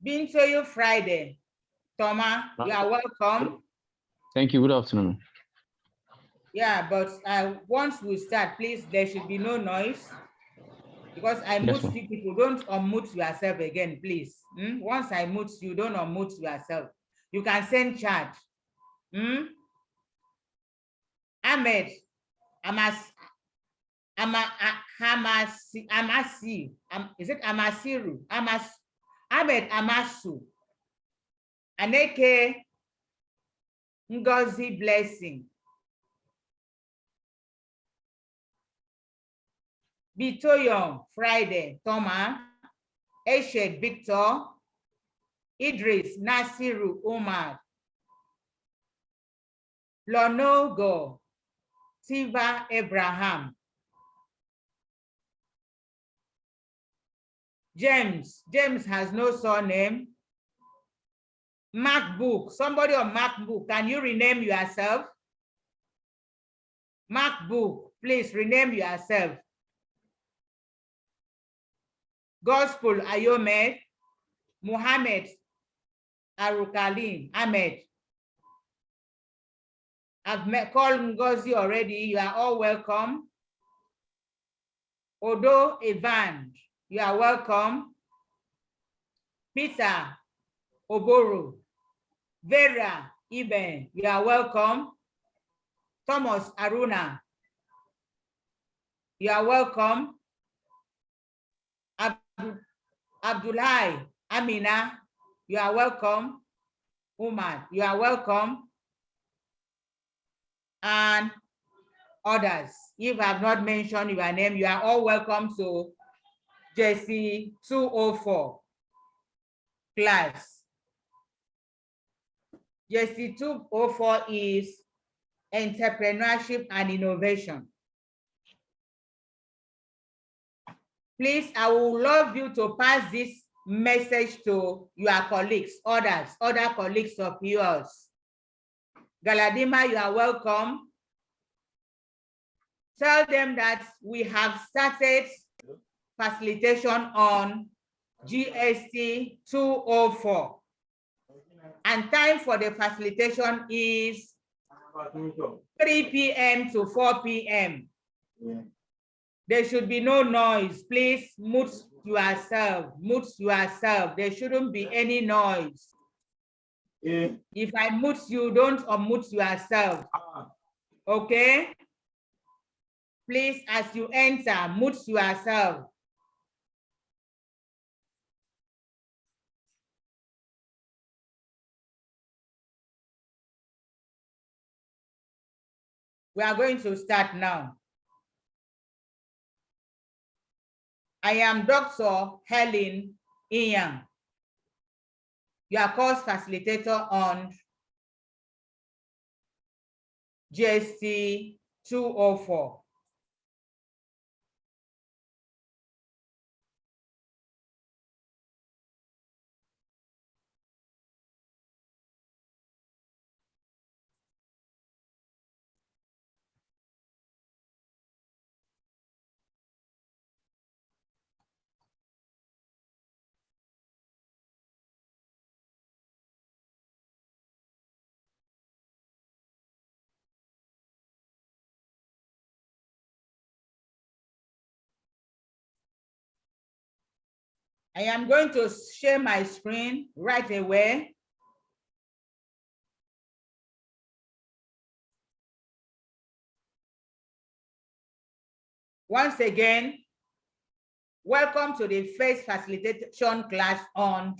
Been to you Friday. Thomas, you are welcome. Thank you. Good afternoon. Yeah, but once we start, please, there should be no noise because I mute you people. Don't unmute yourself again, please. Once I mute you, don't unmute yourself. You can send chat. Ahmed, is it Amasiru? Ahmed Amasu. Aneke Ngozi Blessing. Bitoyon Friday, Thomas. Eshek Victor. Idris Nasiru Umar. Lonogo Siva Abraham. James has no surname. MacBook, somebody on MacBook, can you rename yourself? MacBook, please rename yourself. Gospel Ayomed, Muhammad Arukalim Ahmed. I've called Ngozi already. You are all welcome. Odo Evan, you are welcome. Peter Oboro, Vera Iben, you are welcome. Thomas Aruna, you are welcome. Abdullahi Amina, you are welcome. Umar, you are welcome. And others, if I have not mentioned your name, you are all welcome to GST204 class. GST204 is Entrepreneurship and Innovation. Please, I would love you to pass this message to your colleagues, other colleagues of yours. Galadima, you are welcome. Tell them that we have started facilitation on GST 204. And time for the facilitation is 3 p.m. to 4 p.m. Yeah. There should be no noise. Please mute yourself. Mute yourself. There shouldn't be any noise. Yeah. If I mute you, don't unmute yourself. Okay? Please, as you enter, mute yourself. We are going to start now. I am Dr. Helen Inyang, your course facilitator on GST 204. I am going to share my screen right away. Once again, welcome to the first facilitation class on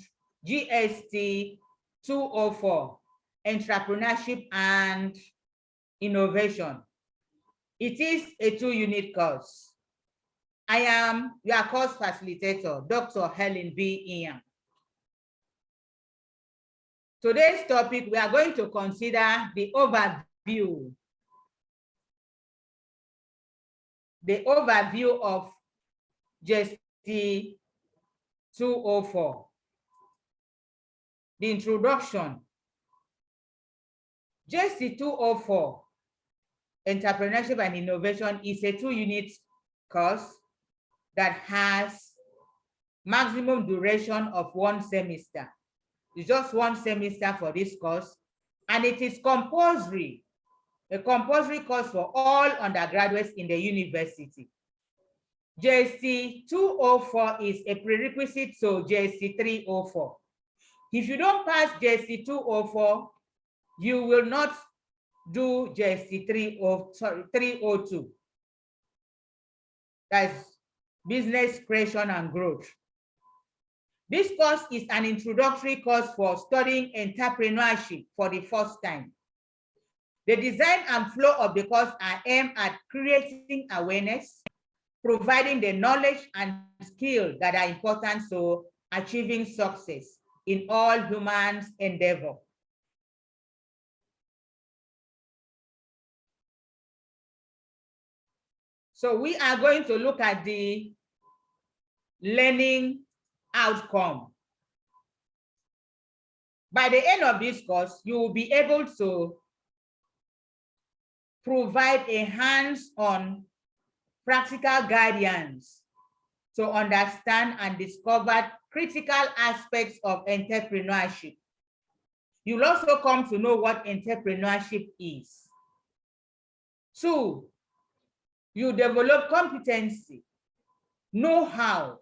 GST 204, Entrepreneurship and Innovation. It is a 2-unit course. I am your course facilitator, Dr. Helen B. Inyang. Today's topic, we are going to consider the overview. The overview of GST 204. The introduction. GST 204, Entrepreneurship and Innovation, is a 2-unit course that has maximum duration of 1 semester. It's just 1 semester for this course, and it is compulsory, a compulsory course for all undergraduates in the university. GST204 is a prerequisite to GST304. If you don't pass GST204, you will not do GST302. That's business creation and growth. This course is an introductory course for studying entrepreneurship for the first time. The design and flow of the course are aimed at creating awareness, providing the knowledge and skill that are important to achieving success in all human endeavor. So we are going to look at the learning outcome. By the end of this course, you will be able to provide a hands-on practical guidance to understand and discover critical aspects of entrepreneurship. You'll also come to know what entrepreneurship is. 2, you develop competency, know-how,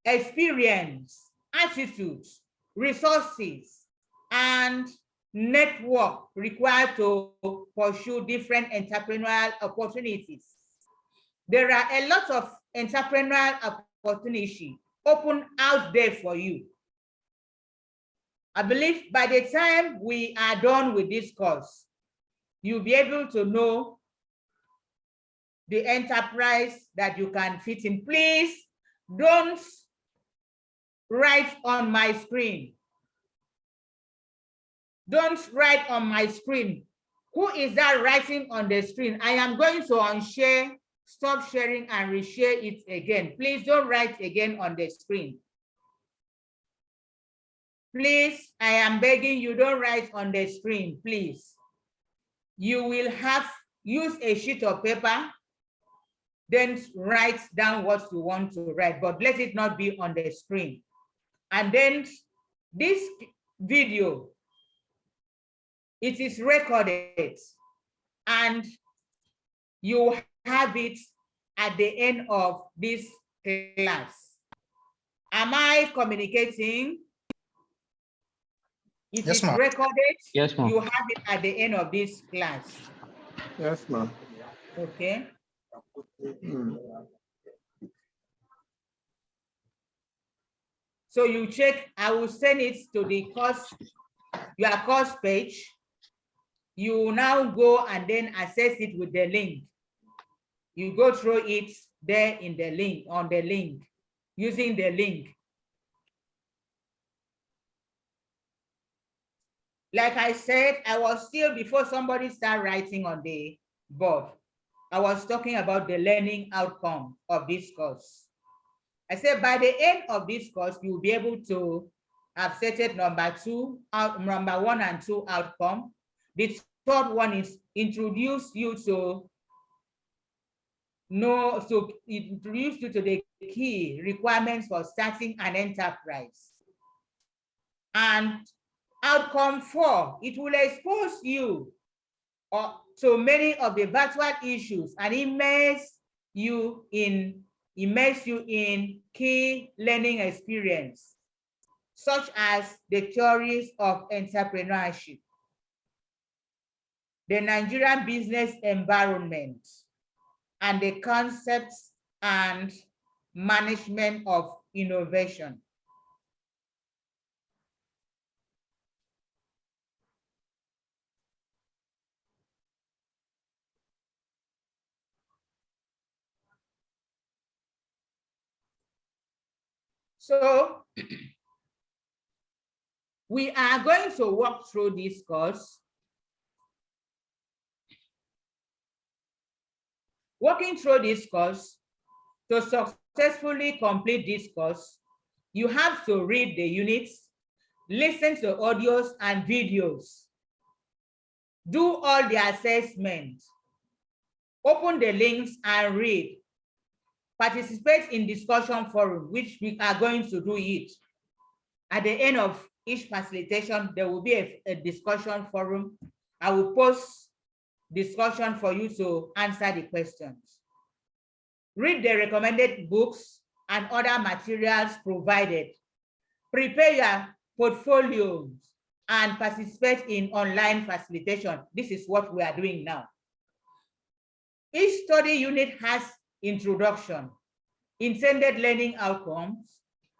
experience, attitudes, resources, and network required to pursue different entrepreneurial opportunities. There are a lot of entrepreneurial opportunities open out there for you. I believe by the time we are done with this course, you'll be able to know the enterprise that you can fit in. Please don't write on my screen. Don't write on my screen. Who is that writing on the screen? I am going to unshare, stop sharing and reshare it again. Please don't write again on the screen. Please, I am begging you, don't write on the screen, please. You will use a sheet of paper, then write down what you want to write, but let it not be on the screen. And then this video, it is recorded and you have it at the end of this class. Am I communicating? It Yes, is ma'am. recorded. Yes, ma'am. You have it at the end of this class. Yes, ma'am. Okay. So you check, I will send it to the course, your course page. You now go and then access it with the link. You go through it there in the link, on the link, using the link. Like I said, I was still, before somebody started writing on the board, I was talking about the learning outcome of this course. I said by the end of this course, you'll be able to have set number 1 and 2 outcome. The third one is introduce you to introduce you to the key requirements for starting an enterprise. And outcome 4, it will expose you to many of the virtual issues and immerse you in key learning experience, such as the theories of entrepreneurship, the Nigerian business environment, and the concepts and management of innovation. So we are going to walk through this course. Walking through this course, to successfully complete this course, you have to read the units, listen to audios and videos, do all the assessments, open the links and read, Participate in discussion forum, which we are going to do it. At the end of each facilitation, there will be a discussion forum. I will post discussion for you to answer the questions. Read the recommended books and other materials provided. Prepare your portfolios and participate in online facilitation. This is what we are doing now. Each study unit has introduction, intended learning outcomes,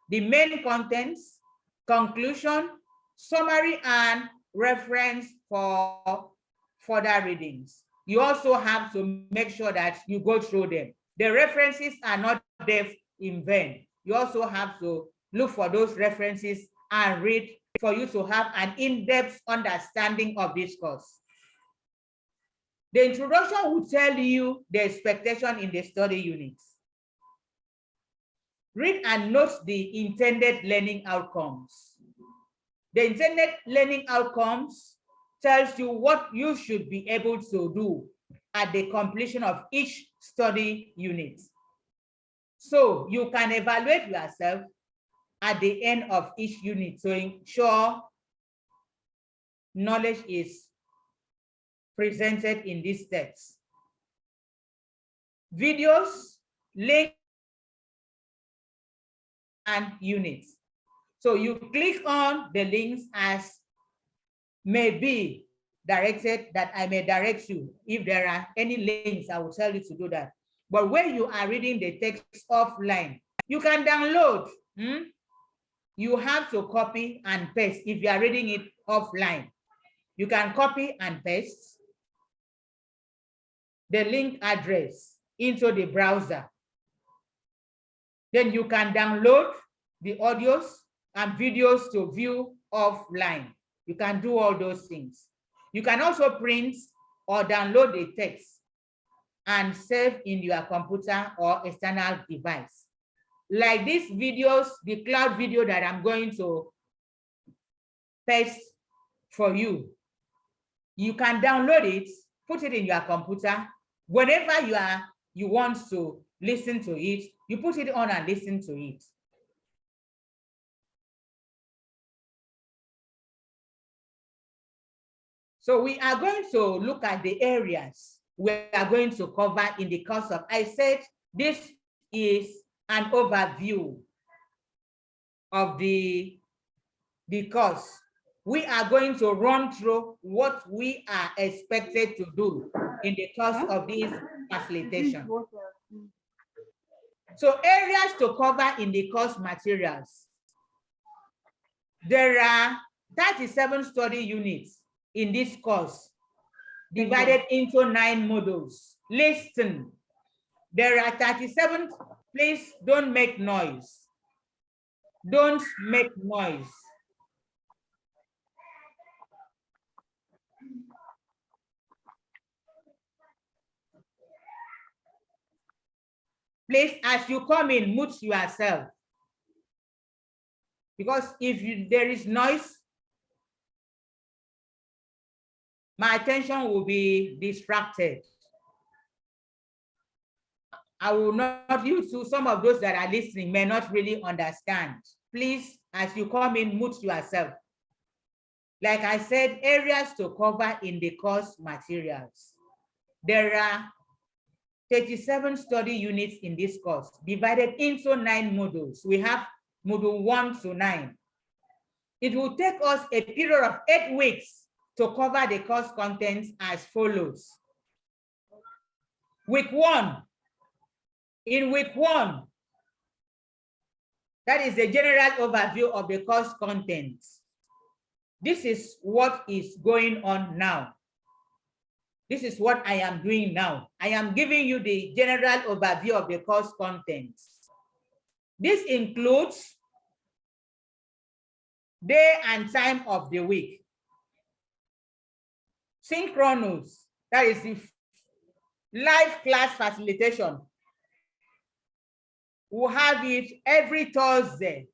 the main contents, conclusion, summary, and reference for further readings. You also have to make sure that you go through them. The references are not there in vain. You also have to look for those references and read for you to have an in-depth understanding of this course. The introduction will tell you the expectation in the study units. Read and note the intended learning outcomes. The intended learning outcomes tells you what you should be able to do at the completion of each study unit. So you can evaluate yourself at the end of each unit to ensure knowledge is presented in this text. Videos, links, and units. So you click on the links as may be directed, that I may direct you. If there are any links, I will tell you to do that. But when you are reading the text offline, you can download. You have to copy and paste. If you are reading it offline, you can copy and paste the link address into the browser. Then you can download the audios and videos to view offline. You can do all those things. You can also print or download the text and save in your computer or external device. Like these videos, the cloud video that I'm going to paste for you. You can download it, put it in your computer. Whenever you want to listen to it, you put it on and listen to it. So we are going to look at the areas we are going to cover in the course of, I said this is an overview of the course. We are going to run through what we are expected to do in the course of this facilitation. So areas to cover in the course materials. There are 37 study units in this course, divided into 9 modules. Listen, there are 37, please don't make noise. Don't make noise. Please, as you come in, mute yourself. Because if there is noise, my attention will be distracted. I will not use to some of those that are listening may not really understand. Please, as you come in, mute yourself. Like I said, areas to cover in the course materials. There are 37 study units in this course, divided into 9 modules. We have module 1 to 9. It will take us a period of 8 weeks to cover the course contents as follows. Week 1. In week 1, that is the general overview of the course contents. This is what is going on now. This is what I am doing now. I am giving you the general overview of the course contents. This includes day and time of the week. Synchronous, that is the live class facilitation. We'll have it every Thursday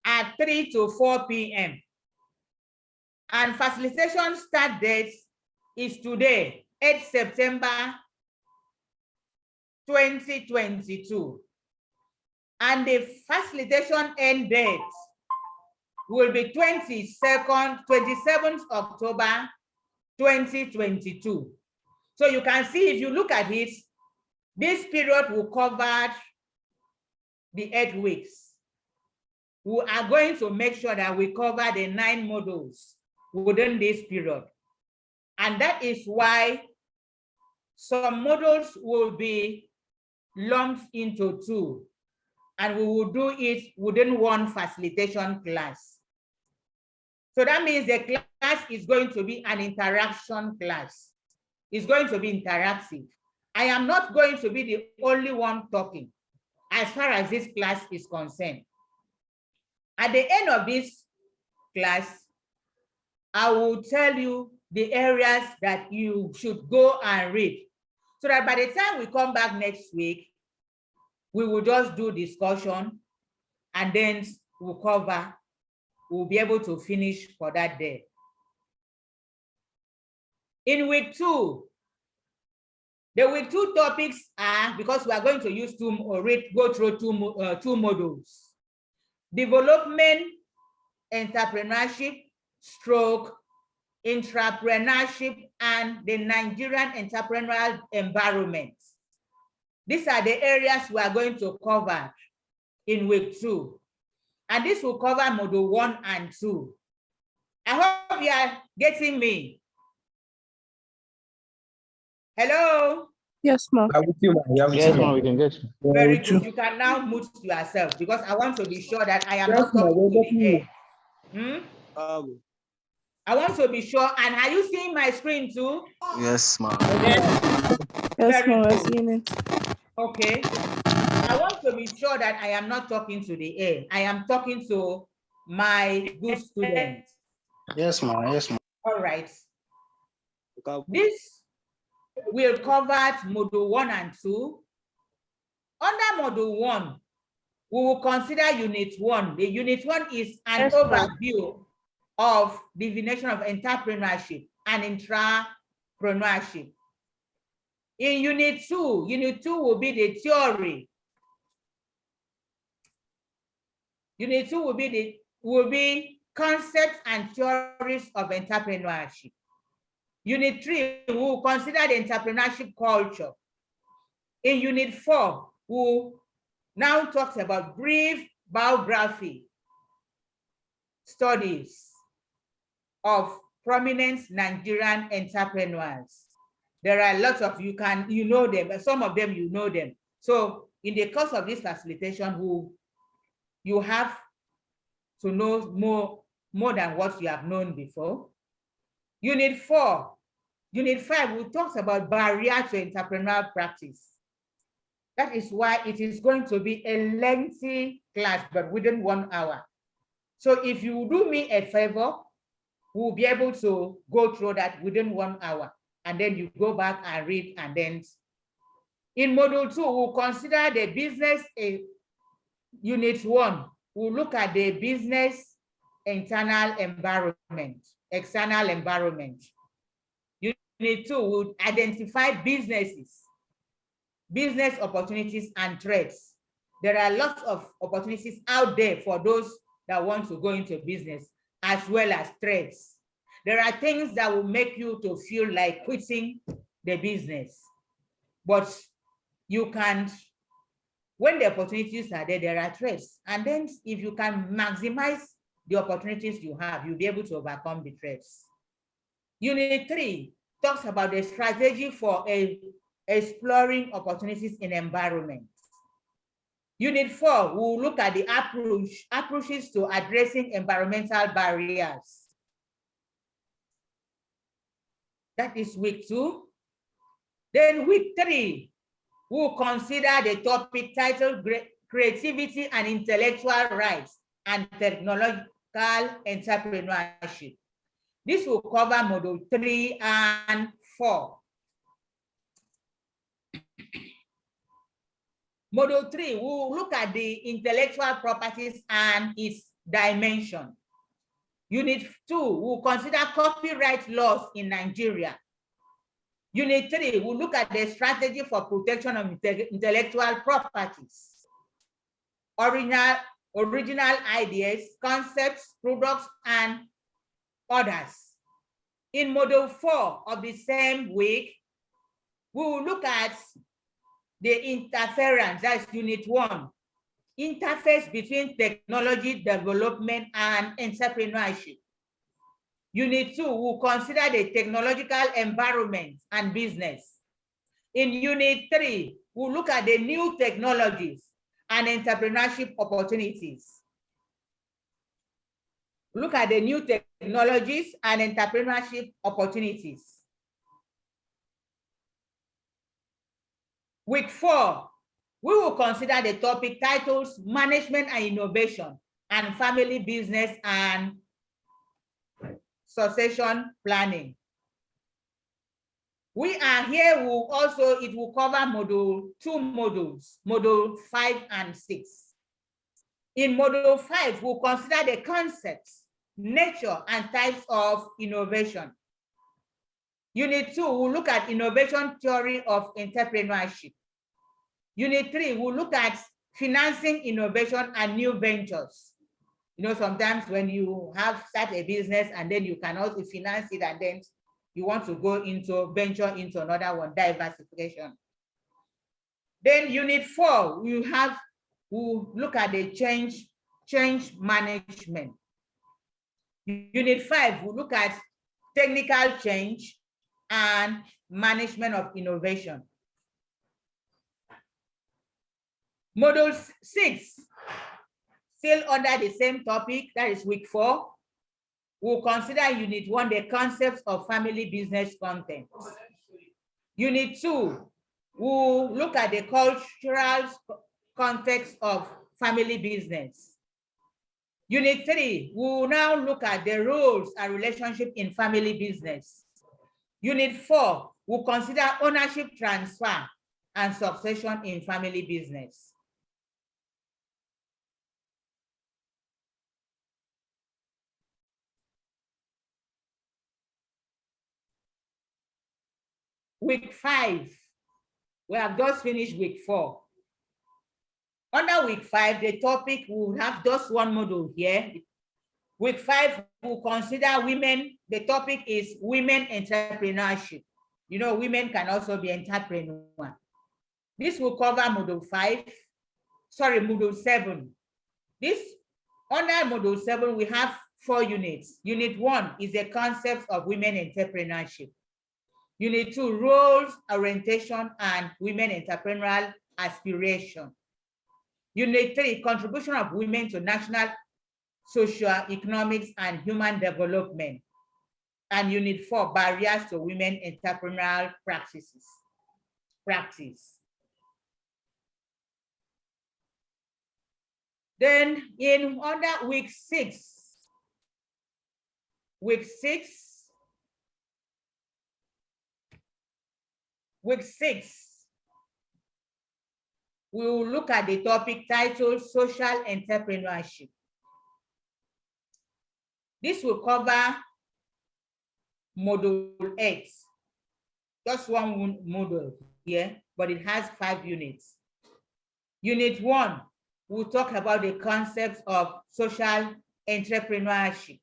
at 3 to 4 p.m. And facilitation start date is today, 8 September 2022. And the facilitation end date will be 27th October 2022. So you can see, if you look at it, this period will cover the 8 weeks. We are going to make sure that we cover the 9 modules within this period. And that is why some modules will be lumped into 2, and we will do it within one facilitation class. So that means the class is going to be an interaction class. It's going to be interactive. I am not going to be the only one talking as far as this class is concerned. At the end of this class, I will tell you the areas that you should go and read, so that by the time we come back next week, we will just do discussion, and then we'll cover, we'll be able to finish for that day. In week 2, the week 2 topics are, because we are going to use go through two modules: development, entrepreneurship, stroke, entrepreneurship, and the Nigerian entrepreneurial environment. These are the areas we are going to cover in week 2. And this will cover module 1 and 2. I hope you are getting me. Hello? Yes, ma'am. Yes, ma'am, we can get you. Very good. You can now mute yourself, because I want to be sure that I am not talking to the air. I want to be sure. And are you seeing my screen too? Yes, ma'am. Yes, ma'am. We're seeing it. Okay. I want to be sure that I am not talking to the air. I am talking to my good students. Yes, ma'am. Yes, ma'am. All right. This will cover module 1 and 2. Under module 1, we will consider unit 1. The unit 1 is an overview of definition of entrepreneurship and intrapreneurship. In unit 2 will be the theory. Unit 2 will be concepts and theories of entrepreneurship. Unit 3 will consider the entrepreneurship culture. In unit 4, we'll now talk about brief biography studies of prominent Nigerian entrepreneurs. There are lots of, you know them, but some of them you know them. So in the course of this facilitation, you have to know more than what you have known before. Unit 4, Unit 5, we talk about barrier to entrepreneurial practice. That is why it is going to be a lengthy class, but within 1 hour. So if you do me a favor, we'll be able to go through that within 1 hour. And then you go back and read, and then in module 2, we'll consider the business. Unit 1, we'll look at the business internal environment, external environment. Unit 2 will identify businesses, business opportunities and threats. There are lots of opportunities out there for those that want to go into business, as well as threats. There are things that will make you to feel like quitting the business, but you can't. When the opportunities are there, there are threats. And then if you can maximize the opportunities you have, you'll be able to overcome the threats. Unit 3 talks about the strategy for exploring opportunities in environment. Unit 4 will look at the approaches to addressing environmental barriers. That is week 2. Then week 3, we'll consider the topic titled Creativity and Intellectual Rights and Technological Entrepreneurship. This will cover module 3 and 4. Module 3 will look at the intellectual properties and its dimension. Unit 2 will consider copyright laws in Nigeria. Unit 3, we'll look at the strategy for protection of intellectual properties. Original ideas, concepts, products, and others. In module 4 of the same week, we will look at the interference, that's unit 1, interface between technology development and entrepreneurship. Unit 2 will consider the technological environment and business. In unit 3, we'll look at the new technologies and entrepreneurship opportunities. Look at the new technologies and entrepreneurship opportunities. Week 4, we will consider the topic titles, management and innovation, and family business and succession planning. We are here, it will cover two modules, module 5 and 6. In module 5, we'll consider the concepts, nature, and types of innovation. Unit 2, we'll look at innovation theory of entrepreneurship. Unit 3, we'll look at financing innovation and new ventures. You know, sometimes when you start a business and then you can also finance it and then you want to go into venture into another one, diversification. Then unit 4, we'll look at the change management. Unit 5, we'll look at technical change and management of innovation. Module 6, still under the same topic, that is week 4. We'll consider unit 1, the concepts of family business content. Unit 2, we'll look at the cultural context of family business. Unit 3, we'll now look at the roles and relationship in family business. Unit 4, we'll consider ownership transfer and succession in family business. Week 5, we have just finished week 4. Under week 5, the topic will have just one module here. Week 5, we'll consider women. The topic is women entrepreneurship. You know, women can also be entrepreneurs. This will cover module 7. Under module 7, we have 4 units. Unit 1 is the concepts of women entrepreneurship. Unit 2, roles, orientation, and women entrepreneurial aspiration. Unit 3, contribution of women to national socio-economics and human development. And unit 4, barriers to women entrepreneurial practice. Then in under week 6, we will look at the topic titled social entrepreneurship. This will cover module 8, just one module here, but it has 5 units. Unit 1, we'll talk about the concepts of social entrepreneurship.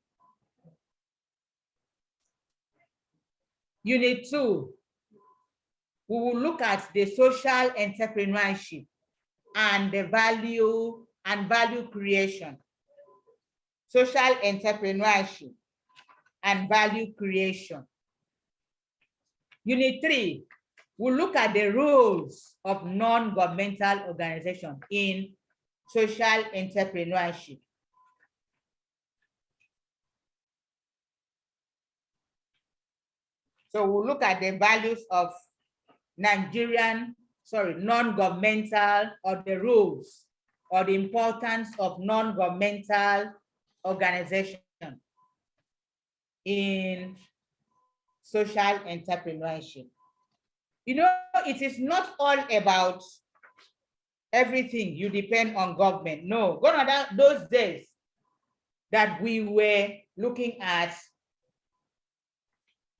Unit 2, we will look at the social entrepreneurship and the value creation. Social entrepreneurship and value creation. Unit 3, we'll look at the roles of non-governmental organizations in social entrepreneurship. So we'll look at the values of non-governmental, or the rules or the importance of non-governmental organization in social entrepreneurship. You know, it is not all about everything you depend on government. No, gone are those days that we were looking at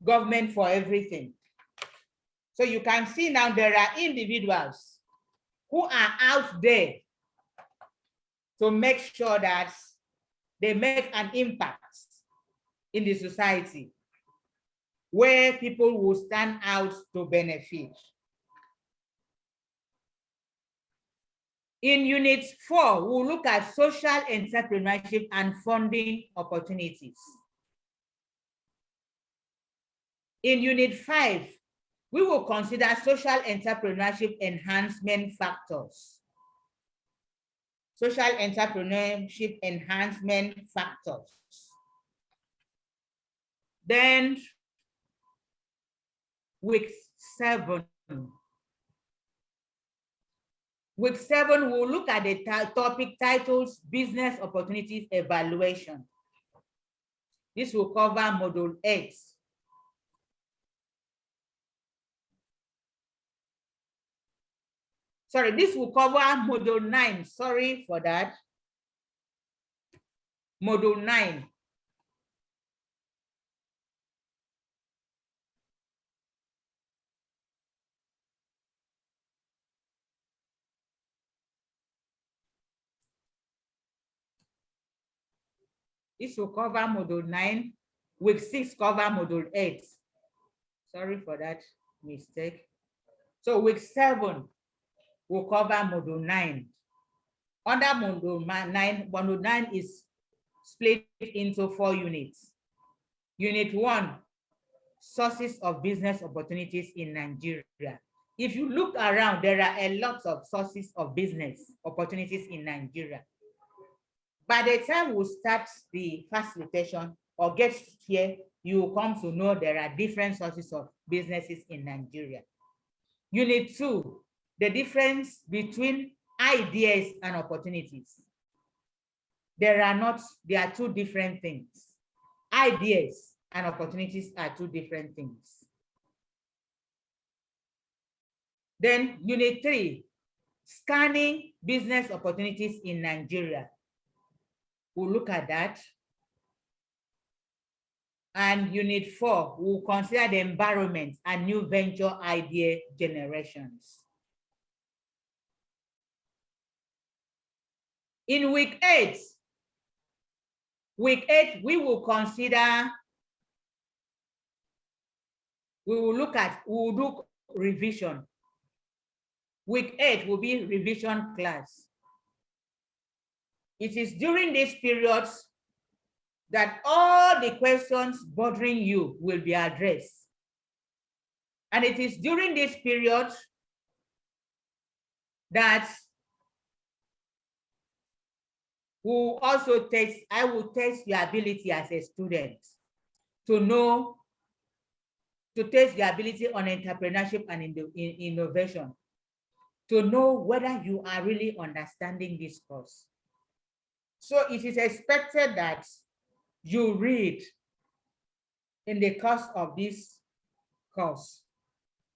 government for everything. So you can see now there are individuals who are out there to make sure that they make an impact in the society where people will stand out to benefit. In Unit 4, we'll look at social entrepreneurship and funding opportunities. In Unit 5, we will consider social entrepreneurship enhancement factors. Social entrepreneurship enhancement factors. Then, week 7. Week 7, we'll look at the topic titles, business opportunities evaluation. This will cover module 8. Sorry, this will cover module 9. Sorry for that. Module 9. This will cover module 9. Week 6 cover module 8. Sorry for that mistake. So week 7 will cover module 9. Under module 9 is split into 4 units. Unit 1, sources of business opportunities in Nigeria. If you look around, there are a lot of sources of business opportunities in Nigeria. By the time we start the facilitation or get here, you will come to know there are different sources of businesses in Nigeria. Unit 2, the difference between ideas and opportunities. There are two different things. Ideas and opportunities are two different things. Then Unit 3, scanning business opportunities in Nigeria. We'll look at that. And Unit 4, we'll consider the environment and new venture idea generations. In week 8, we will do revision. Week 8 will be revision class. It is during these periods that all the questions bothering you will be addressed. And it is during this period that I will test your ability as a student to test your ability on entrepreneurship and innovation, to know whether you are really understanding this course. So it is expected that you read in the course of this course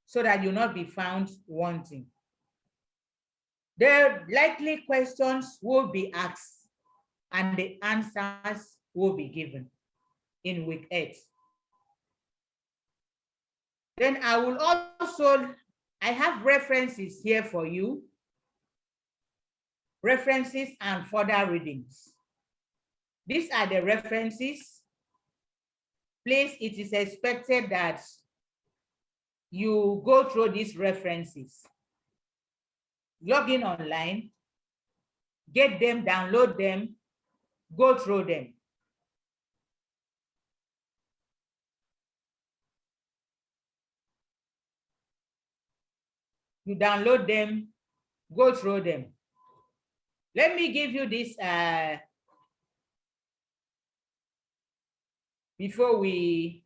so that you'll not be found wanting. The likely questions will be asked and the answers will be given in week 8. Then I have references here for you. References and further readings. These are the references. Please, it is expected that you go through these references. Log in online, get them, download them, go through them. You download them, go through them. Let me give you this before we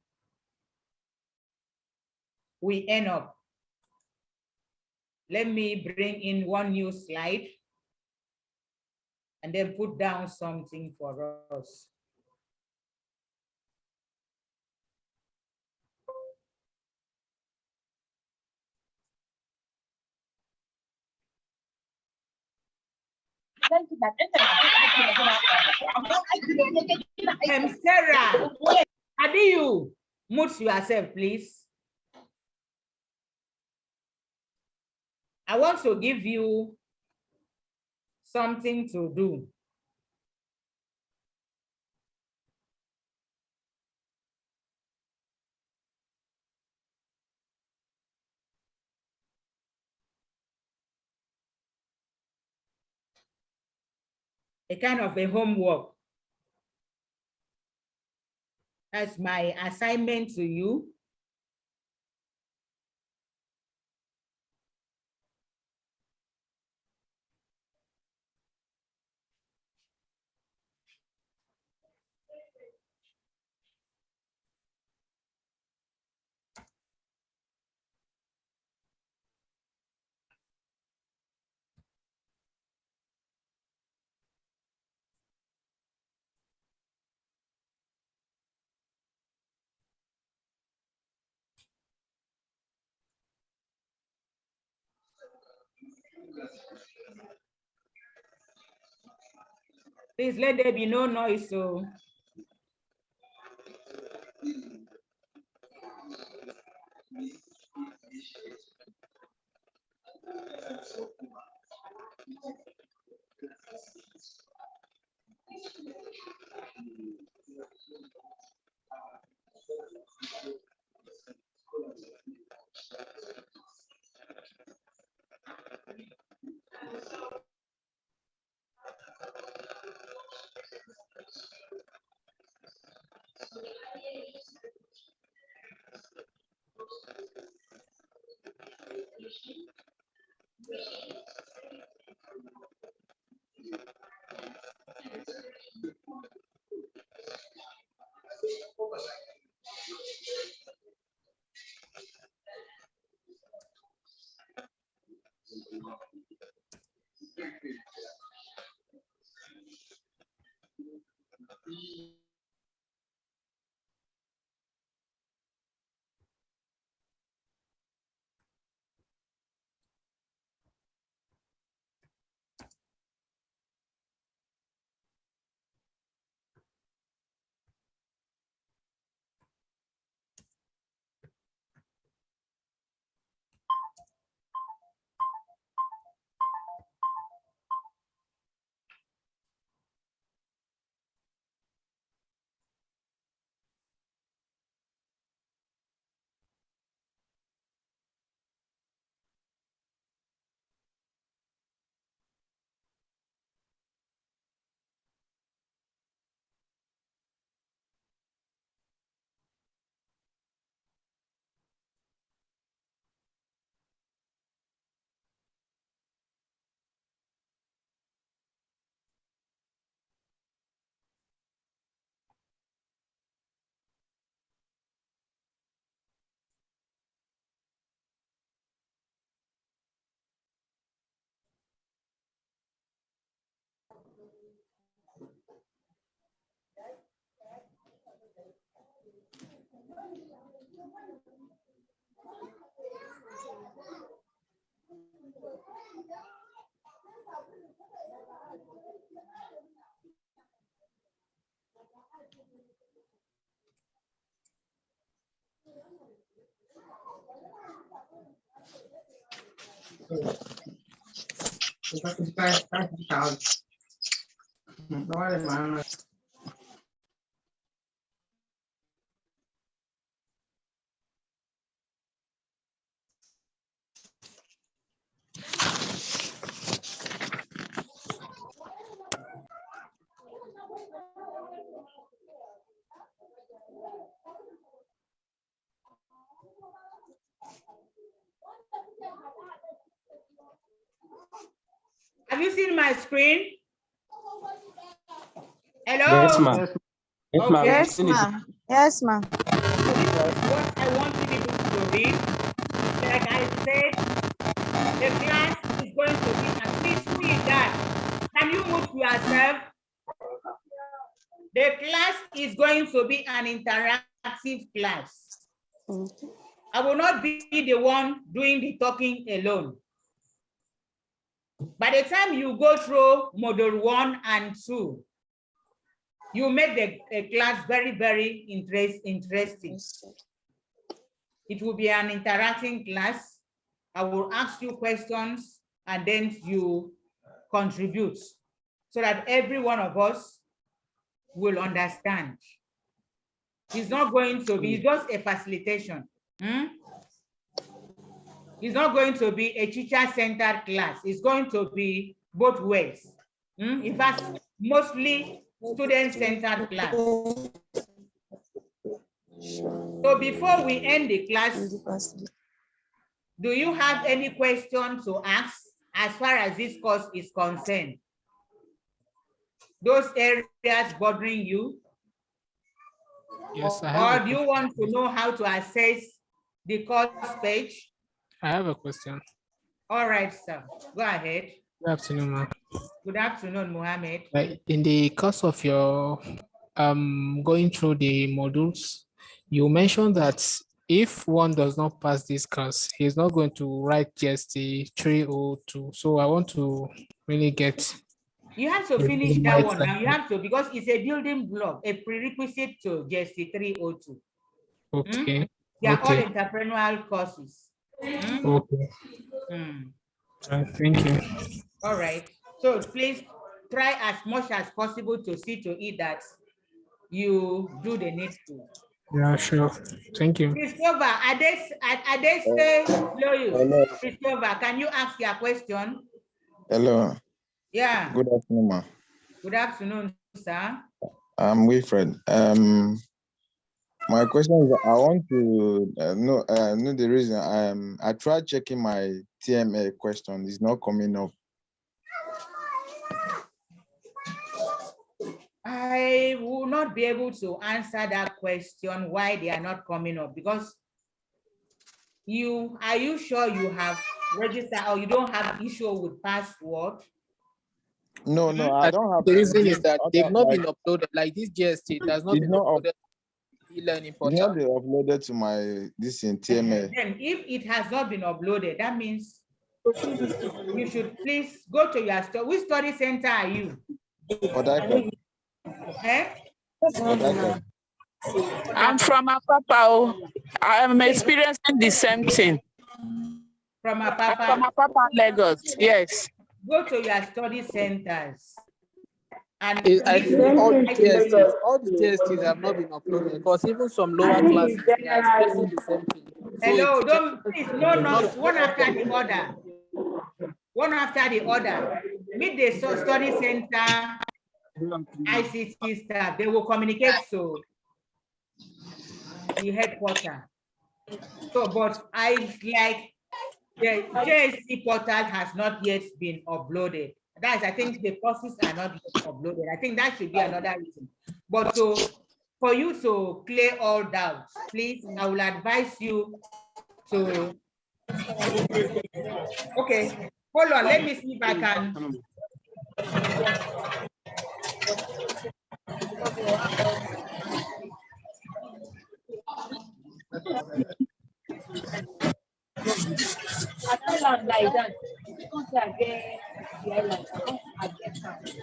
end up. Let me bring in one new slide and then put down something for us. Sarah, how do you mute yourself, please? I want to give you something to do. A kind of a homework. That's my assignment to you. Please let there be no noise. So have you seen my screen? Hello? Yes, ma'am. Yes, ma'am. Okay. Yes, ma'am. Yes, ma'am. So this is what I want you people to read. Like I said, the class is going to be, at least read that. Can you move yourself? The class is going to be an interactive class. I will not be the one doing the talking alone. By the time you go through module 1 and 2, you make the class very, very interesting. It will be an interacting class. I will ask you questions and then you contribute so that every one of us will understand. It's not going to be just a facilitation. It's not going to be a teacher-centered class. It's going to be both ways. In fact, mostly student-centered class. So before we end the class, do you have any questions to ask as far as this course is concerned? Those areas bothering you? Yes, I have. Or do you want to know how to access the course page? I have a question. All right, sir. Go ahead. Good afternoon, ma'am. Good afternoon, Mohammed. In the course of your going through the modules, you mentioned that if one does not pass this course, he's not going to write GST204. So I want to really get. You have to finish that one now. You have to, because it's a building block, a prerequisite to GST302. Okay. They are all Okay. entrepreneurial courses. Okay. Thank you. All right. So please try as much as possible to see to it that you do the needful. Yeah, sure. Thank you. Christopher, are they stay below you? Hello. Christopher, can you ask your question? Hello. Yeah. Good afternoon, ma. Good afternoon, sir. I'm Wilfred. My question is, I want to know the reason. I tried checking my TMA question. It's not coming up. I will not be able to answer that question why they are not coming up, because are you sure you have registered or you don't have issue with password? No, I don't have. The reason is that they've not like, been uploaded. Like this GST, it has not it's been not uploaded. E-learning It's not portal. been uploaded to my this in TMA. Then if it has not been uploaded, that means you should please go to your study. Which study center are you? Eh? I'm from Apapa. I am experiencing the same thing. From From Apapa? Apapa, Lagos. Yes. Go to your study centers. And I think all the GSTs have not been uploaded, because even some lower classes they are expressing the same thing. Hello, don't please, no noise, one after the other. One after the other. Meet the study center, ICT staff, they will communicate to the headquarters. So, but the JSC portal has not yet been uploaded. I think the courses are not yet uploaded. I think that should be another reason. But so, for you to clear all doubts, please, I will advise you to, okay, hold on, let me see if I can.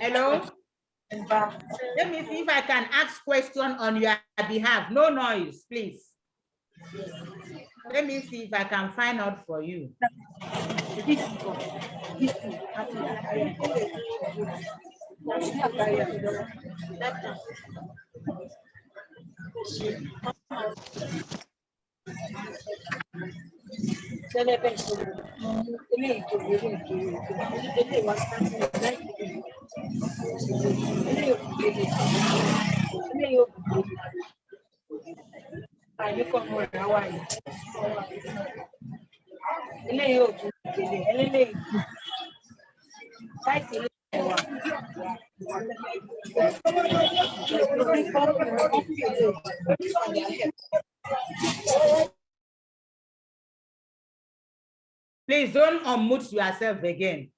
Hello? Let me see if I can ask question on your behalf. No noise, please. Let me see if I can find out for you. Please don't unmute yourself again.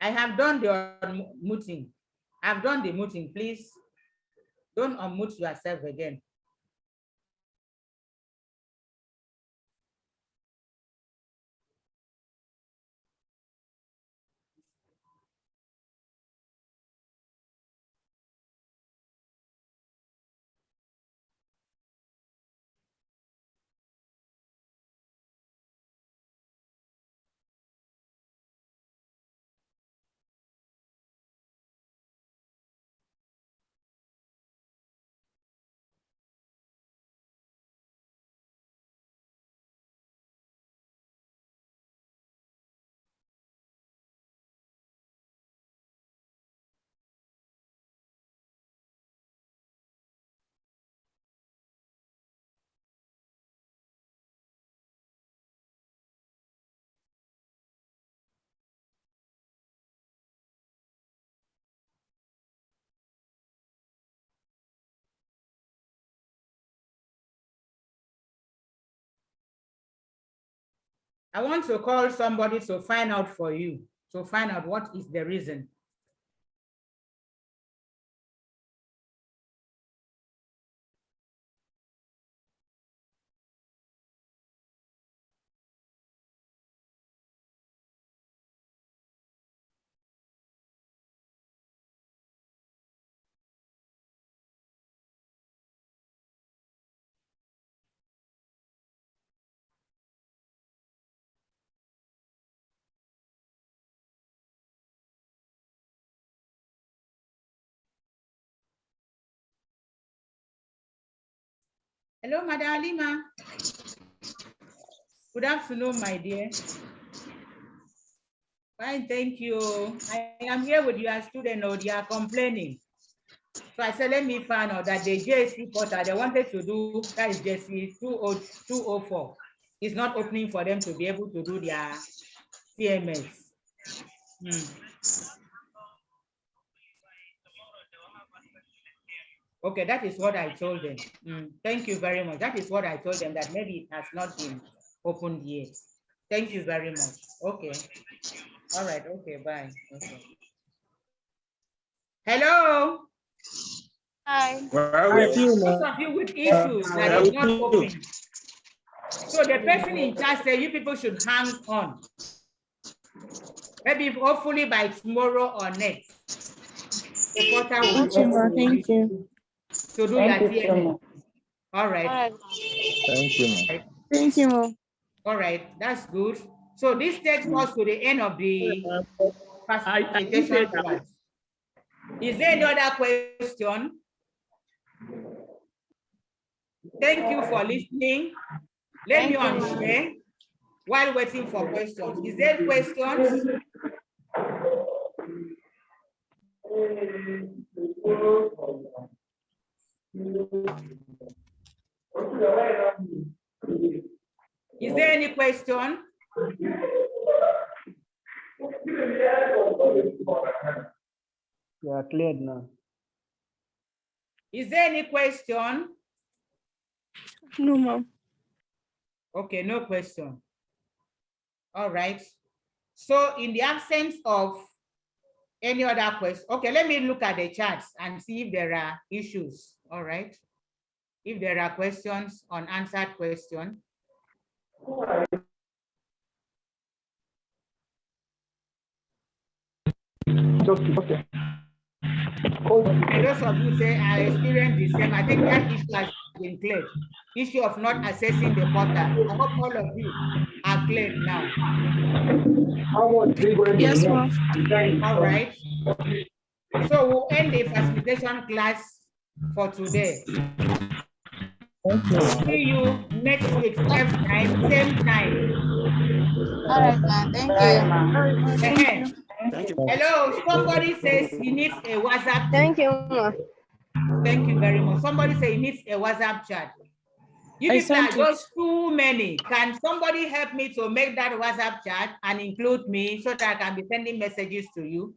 I have done the muting. I've done the muting. Please don't unmute yourself again. I want to call somebody to find out for you, to find out what is the reason. Hello, Madam Alima. Good afternoon, my dear. Fine, thank you. I am here with your student, or they are complaining. So I said, let me find out that the GST portal they wanted to do, that is GST204, is not opening for them to be able to do their CMS. Okay, that is what I told them. Thank you very much. That is what I told them, that maybe it has not been opened yet. Thank you very much. Okay. All right. Okay. Bye. Okay. Hello. Hi. Those of you with issues that is not open. So the person in charge said you people should hang on. Maybe hopefully by tomorrow or next. The portal will be open. Thank you. To do your TMA. All right. Thank you, ma'am. Thank you, Mom. All right, that's good. So this takes us to the end of the facilitation class. Is there any other question? Thank you for listening. Let me unshare while waiting for questions. Is there questions? Is there any question? You are cleared now. Is there any question? No, Mom. Okay, no question. All right. So in the absence of any other question, okay, let me look at the charts and see if there are issues. All right. If there are questions, unanswered questions. Okay. And those of you say I experienced the same, I think that issue has been cleared. Issue of not accessing the portal. I hope all of you are cleared now. Yes, Mom. All right. So we'll end the facilitation class for today. See you next week, F time, same time. All right, man. Thank you. Thank you. Hello, somebody says he needs a WhatsApp. Thank you, Mom. Thank you very much. Somebody say he needs a WhatsApp chat. You people are just too many. Can somebody help me to make that WhatsApp chat and include me so that I can be sending messages to you?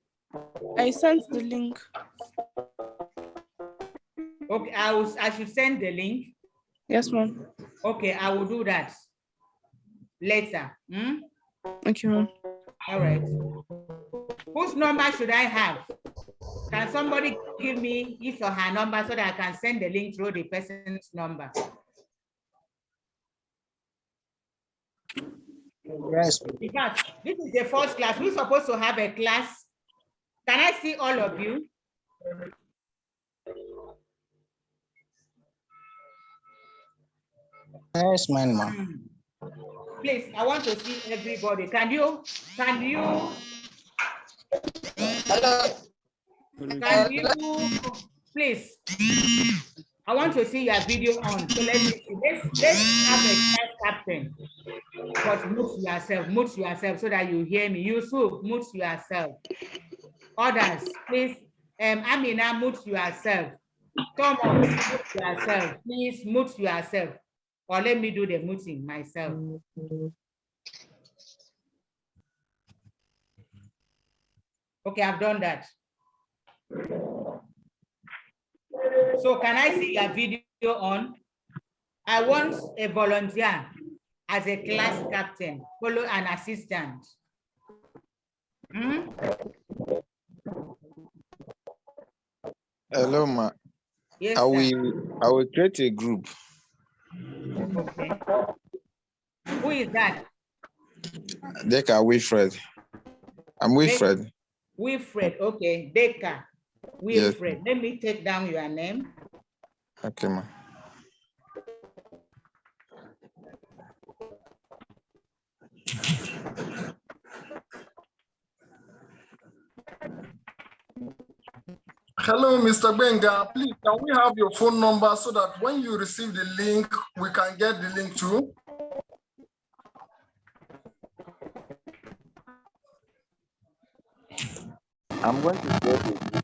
I sent the link. Okay, I should send the link. Yes, Mom. Okay, I will do that later. Thank you, Mom. All right. Whose number should I have? Can somebody give me his or her number so that I can send the link through the person's number? Yes. In fact, this is the first class. We're supposed to have a class. Can I see all of you? Yes, ma'am. Please, I want to see everybody. Can you, please, I want to see your video on. So let's have a class captain. But mute yourself so that you hear me. Yusuf, mute yourself. Others, please, Amina, mute yourself. Thomas, mute yourself. Please mute yourself. Or let me do the muting myself. Okay, I've done that. So can I see your video on? I want a volunteer. as a class captain, follow an assistant. Hmm? Hello, ma. Yes, I sir. will create a group. Okay. Who is that? Deka Wilfred. I'm Wilfred. Wilfred. Okay. Deka. Wilfred. Yes. Let me take down your name. Okay, ma. Hello, Mr. Benga. Please, can we have your phone number so that when you receive the link, we can get the link too? I'm going to create a group.